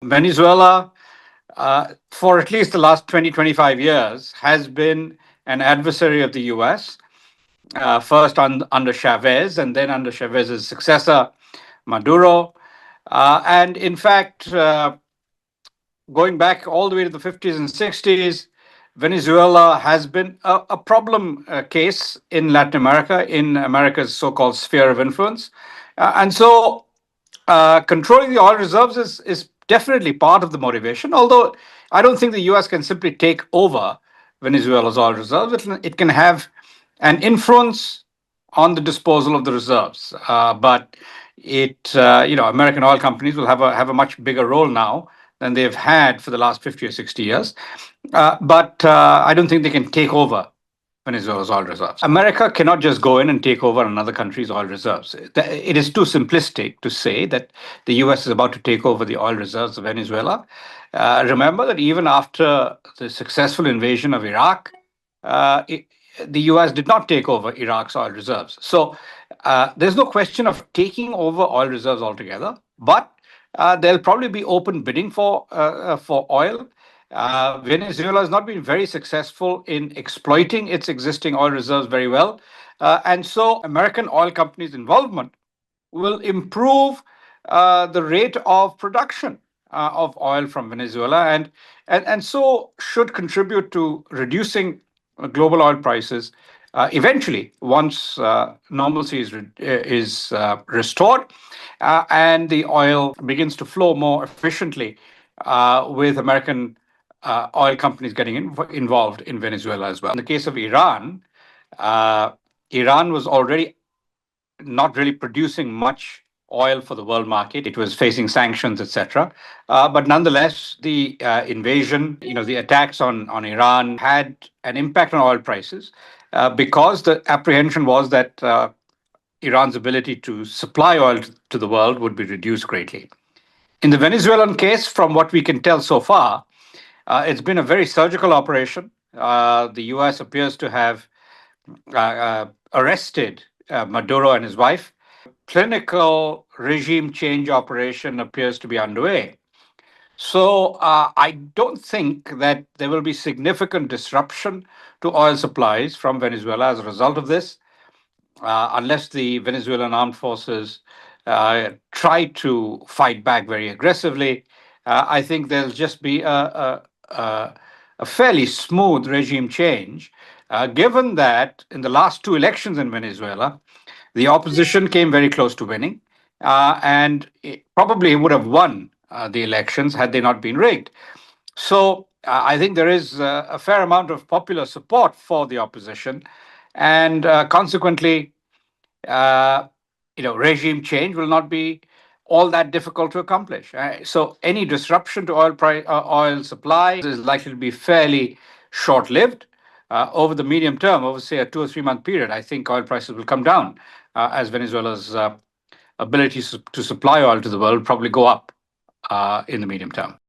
Venezuela, for at least the last 20, 25 years, has been an adversary of the US, first under Chavez and then under Chavez's successor, Maduro. And in fact, going back all the way to the 50s and 60s, Venezuela has been a problem case in Latin America, in America's so-called sphere of influence. And so controlling the oil reserves is definitely part of the motivation, although I don't think the US can simply take over Venezuela's oil reserves. It can have an influence on the disposal of the reserves. But American oil companies will have a much bigger role now than they've had for the last 50 or 60 years. But I don't think they can take over Venezuela's oil reserves. America cannot just go in and take over another country's oil reserves. It is too simplistic to say that the US is about to take over the oil reserves of Venezuela. Remember that even after the successful invasion of Iraq, the US did not take over Iraq's oil reserves. So there's no question of taking over oil reserves altogether, but there'll probably be open bidding for oil. Venezuela has not been very successful in exploiting its existing oil reserves very well. And so American oil companies' involvement will improve the rate of production of oil from Venezuela and so should contribute to reducing global oil prices eventually once normalcy is restored and the oil begins to flow more efficiently with American oil companies getting involved in Venezuela as well. In the case of Iran, Iran was already not really producing much oil for the world market. It was facing sanctions, etc. But nonetheless, the invasion, the attacks on Iran had an impact on oil prices because the apprehension was that Iran's ability to supply oil to the world would be reduced greatly. In the Venezuelan case, from what we can tell so far, it's been a very surgical operation. The US appears to have arrested Maduro and his wife. Clinical regime change operation appears to be underway. So I don't think that there will be significant disruption to oil supplies from Venezuela as a result of this, unless the Venezuelan armed forces try to fight back very aggressively. I think there'll just be a fairly smooth regime change, given that in the last two elections in Venezuela, the opposition came very close to winning, and it probably would have won the elections had they not been rigged. So I think there is a fair amount of popular support for the opposition, and consequently, regime change will not be all that difficult to accomplish. So any disruption to oil supply is likely to be fairly short-lived. Over the medium term, over say a 2 or 3 month period, I think oil prices will come down as Venezuela's ability to supply oil to the world probably go up in the medium term.